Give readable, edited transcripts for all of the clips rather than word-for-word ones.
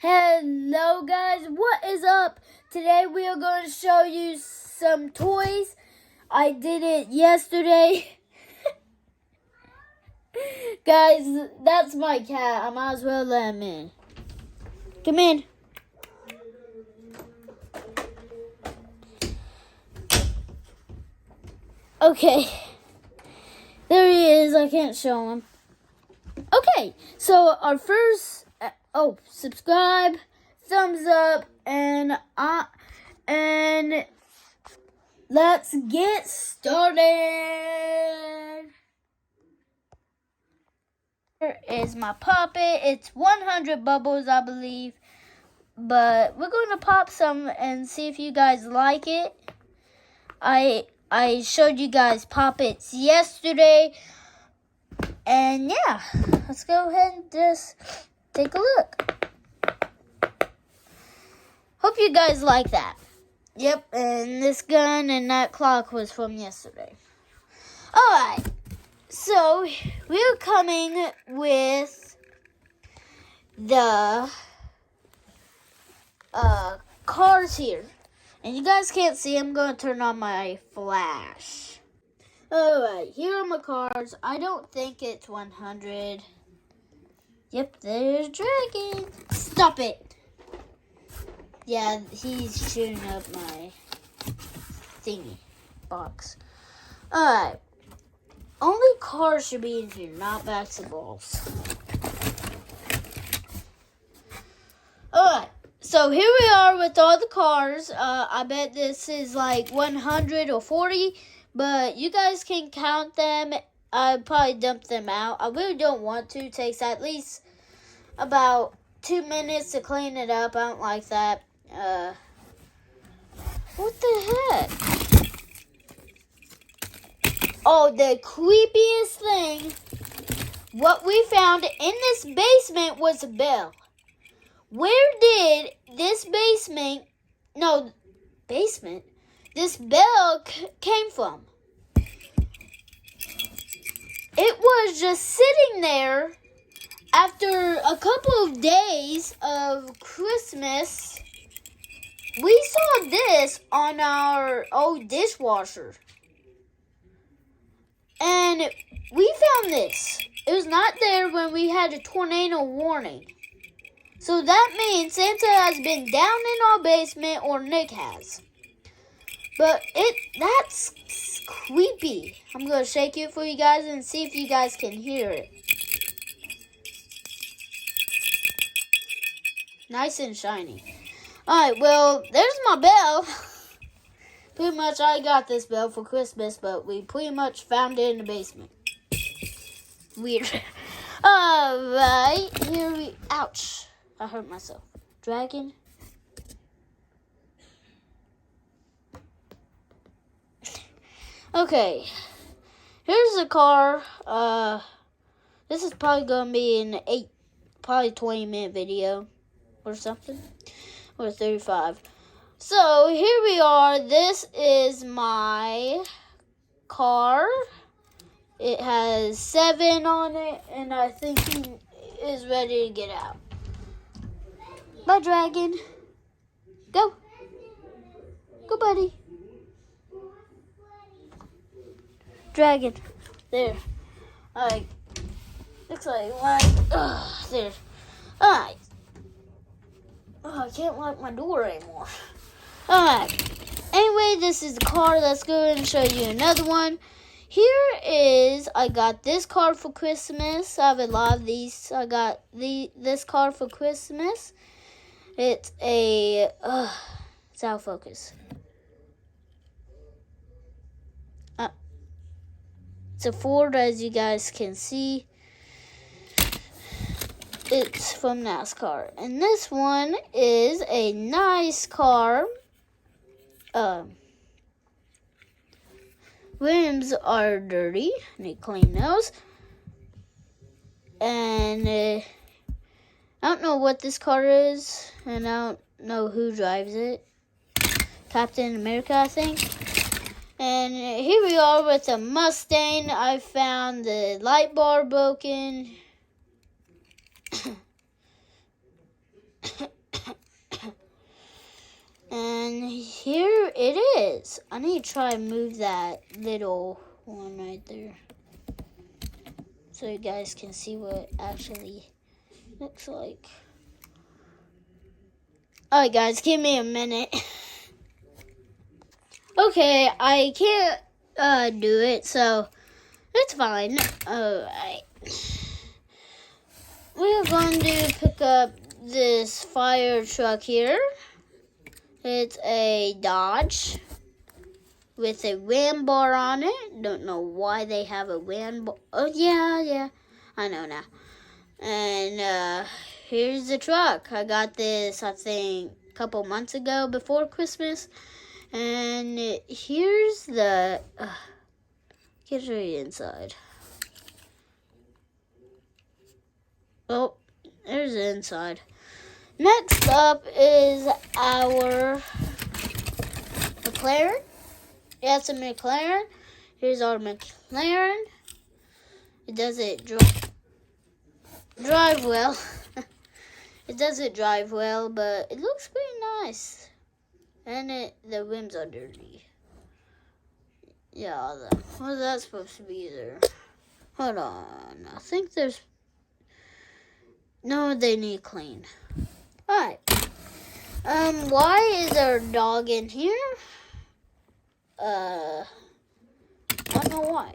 Hello guys, what is up? Today we are going to show you some toys. I did it yesterday. Guys, that's my cat. I might as well let him in. Come in. Okay. There he is. I can't show him. Okay, so our first... subscribe, thumbs up, and let's get started. Here is my puppet. It's 100 bubbles, I believe, but we're going to pop some and see if you guys like it. I showed you guys poppets yesterday, and yeah, let's go ahead and just take a look. Hope you guys like that. Yep, and this gun and that clock was from yesterday. Alright, so we're coming with the cars here. And you guys can't see, I'm going to turn on my flash. Alright, here are my cars. I don't think it's 100. Yep, there's Dragon. Stop it. Yeah, he's shooting up my thingy box. Alright. Only cars should be in here, not basketballs. Alright. So here we are with all the cars. I bet this is like 100 or 40. But you guys can count them. I'd probably dump them out. I really don't want to. It takes at least about 2 minutes to clean it up. I don't like that. What the heck? Oh, the creepiest thing. What we found in this basement was a bell. Where did this this bell came from? It was just sitting there after a couple of days of Christmas. We saw this on our old dishwasher. And we found this. It was not there when we had a tornado warning. So that means Santa has been down in our basement, or Nick has. But that's creepy. I'm going to shake it for you guys and see if you guys can hear it. Nice and shiny. Alright, well, there's my bell. Pretty much I got this bell for Christmas, but we pretty much found it in the basement. Weird. Alright, ouch. I hurt myself. Dragon. Okay. Here's the car. This is probably going to be an 20-minute video or something. Or 35. So, here we are. This is my car. It has 7 on it, and I think he is ready to get out. Bye, Dragon. Go. Go, buddy. Dragon. There. Alright. Looks like one. There. Alright. Oh, I can't lock my door anymore. Alright. Anyway, this is the car. Let's go and show you another one. Here is, I got this car for Christmas. I have a lot of these. I got this car for Christmas. It's a, it's out of focus. It's a Ford, as you guys can see. It's from NASCAR. And this one is a nice car. Rims are dirty. I need to clean those. And I don't know what this car is. And I don't know who drives it. Captain America, I think. And here we are with a Mustang. I found the light bar broken. And here it is. I need to try and move that little one right there, so you guys can see what it actually looks like. Alright guys, give me a minute. Okay, I can't do it, so it's fine. Alright. We're going to pick up this fire truck here. It's a Dodge with a WAN bar on it. Don't know why they have a WAN bar. Oh, yeah. I know now. And here's the truck. I got this, I think, a couple months ago before Christmas. And here's the... get right inside. Oh, there's the inside. Next up is our McLaren. Yeah, it's a McLaren. Here's our McLaren. It doesn't drive well. It doesn't drive well, but it looks pretty nice. And the rims are dirty. Yeah, what's that supposed to be there? Hold on. I think there's... No, they need clean. Alright. Why is there a dog in here? I don't know why.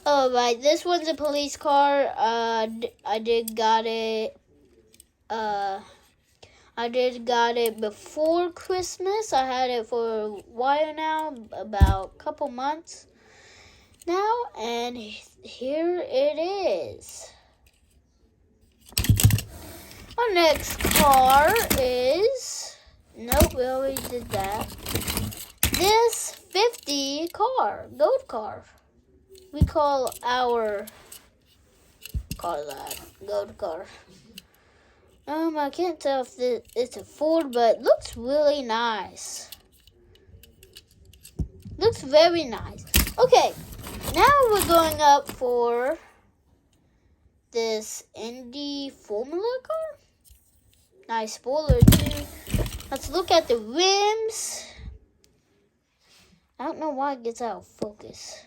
Oh, right. This one's a police car. I did got it before Christmas. I had it for a while now, about a couple months now, and here it is. Our next car is, nope, we already did that. This 50 car, gold car. We call our car that, gold car. I can't tell if it's a Ford, but it looks really nice. Looks very nice. Okay, now we're going up for this Indy Formula car. Nice spoiler too. Let's look at the rims. I don't know why it gets out of focus.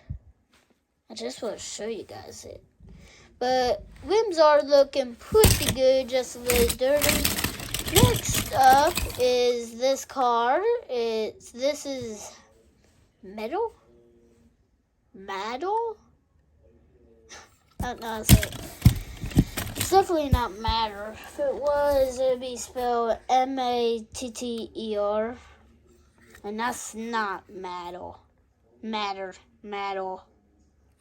I just want to show you guys it. But rims are looking pretty good, just a little dirty. Next up is this car. This is metal? Metal? I don't know how to say it. It's definitely not matter. If it was, it would be spelled M-A-T-T-E-R. And that's not metal. Metal.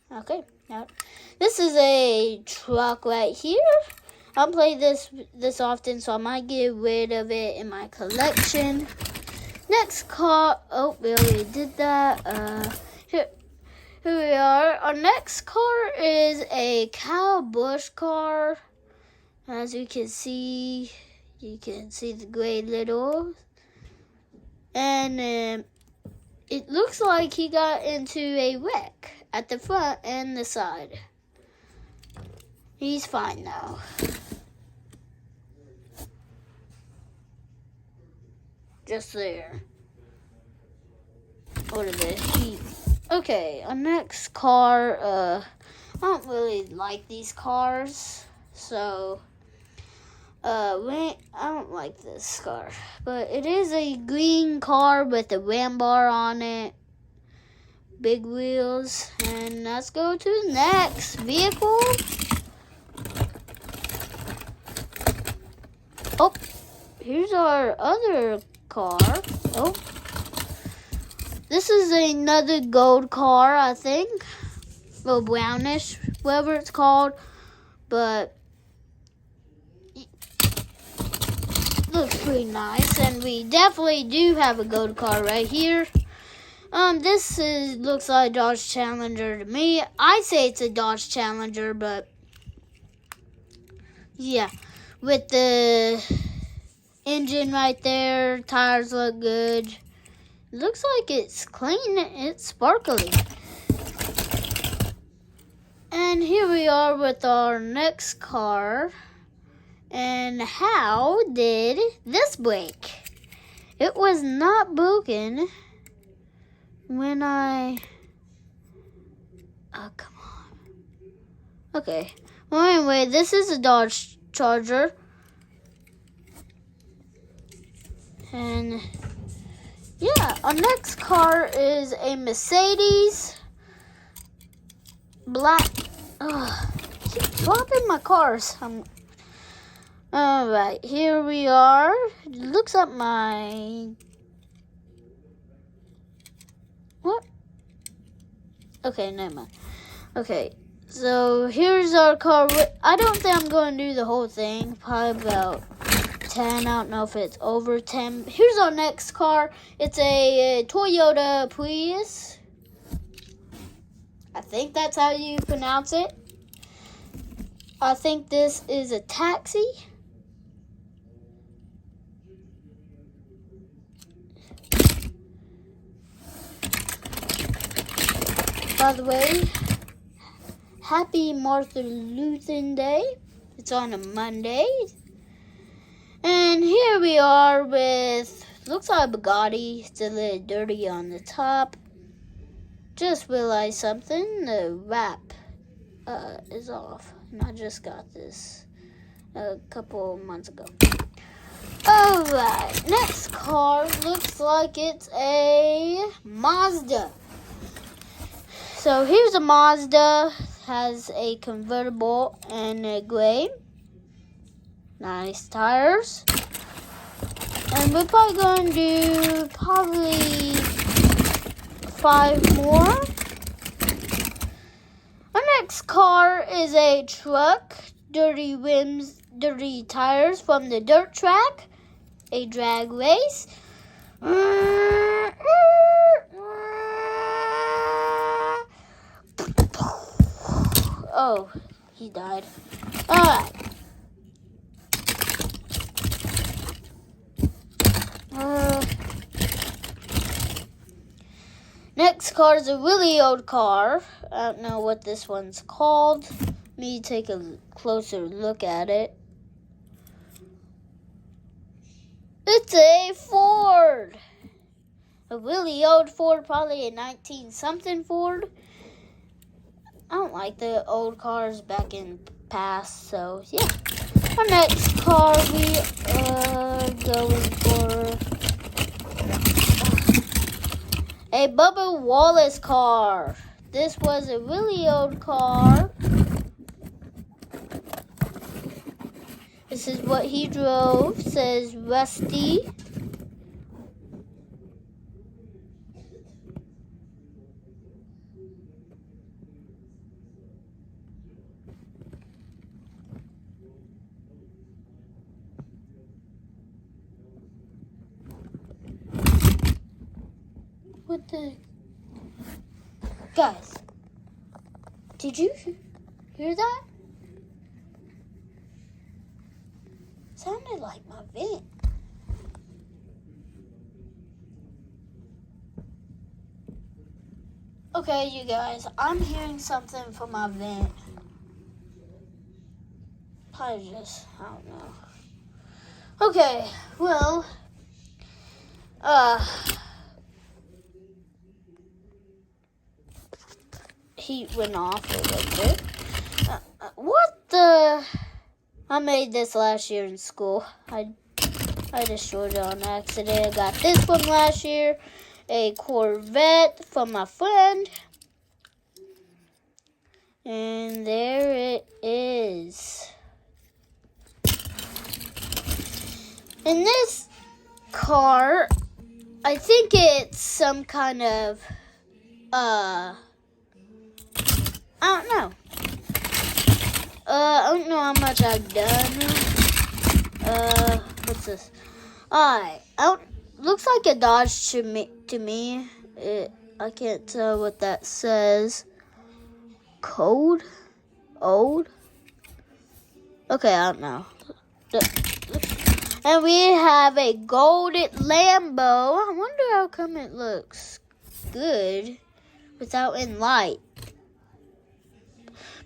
Okay, now this is a truck right here. I don't play this often, so I might get rid of it in my collection. Next car, oh, we already did that. Here we are. Our next car is a Kyle Busch car. As you can see the gray little. And it looks like he got into a wreck at the front and the side. He's fine now. Just there. What is it? Okay, our next car, I don't really like these cars, so I don't like this car. But it is a green car with a WAN bar on it. Big wheels. And let's go to the next vehicle. Oh, here's our other car. Oh, this is another gold car, I think. Or brownish, whatever it's called. But looks pretty nice. And we definitely do have a gold car right here. This looks like a Dodge Challenger to me. I say it's a Dodge Challenger, but yeah, with the engine right there, tires look good. Looks like it's clean, it's sparkly. And here we are with our next car. And how did this break? It was not broken when I... Oh, come on. Okay. Well, anyway, this is a Dodge Charger. And yeah, our next car is a Mercedes black. I keep dropping my cars. Alright, here we are. It looks like my... What? Okay, never mind. Okay, so here's our car. I don't think I'm going to do the whole thing. Probably about 10. I don't know if it's over 10. Here's our next car. It's a Toyota Prius. I think that's how you pronounce it. I think this is a taxi. By the way, happy Martin Luther Day. It's on a Monday. And here we are with, looks like a Bugatti. It's a little dirty on the top. Just realized something. The wrap is off. And I just got this a couple months ago. Alright, next car looks like it's a Mazda. So here's a Mazda, has a convertible and a gray. Nice tires. And we're probably going to do 5 more. Our next car is a truck, dirty rims, dirty tires from the dirt track, a drag race. Oh, he died. Alright. Next car is a really old car. I don't know what this one's called. Let me take a closer look at it. It's a Ford. A really old Ford, probably a 19-something Ford. I don't like the old cars back in past, so yeah. Our next car we are going for a Bubba Wallace car. This was a really old car. This is what he drove. It says Rusty. What the... Guys, did you hear that? Sounded like my vent. Okay, you guys, I'm hearing something from my vent. Probably just, I don't know. Okay, well, heat went off a little bit. What the? I made this last year in school. I destroyed it on accident. I got this from last year. A Corvette from my friend. And there it is. And this car, I think it's some kind of, I don't know. I don't know how much I've done. What's this? Alright, looks like a Dodge to me. I can't tell what that says. Code? Old? Okay, I don't know. And we have a golden Lambo. I wonder how come it looks good without in light.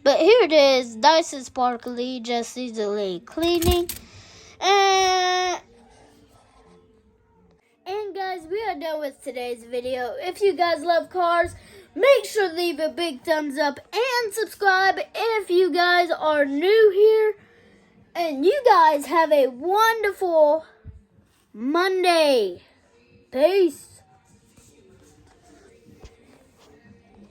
But here it is, nice and sparkly, just needs a little cleaning. And guys, we are done with today's video. If you guys love cars, make sure to leave a big thumbs up and subscribe if you guys are new here. And you guys have a wonderful Monday. Peace.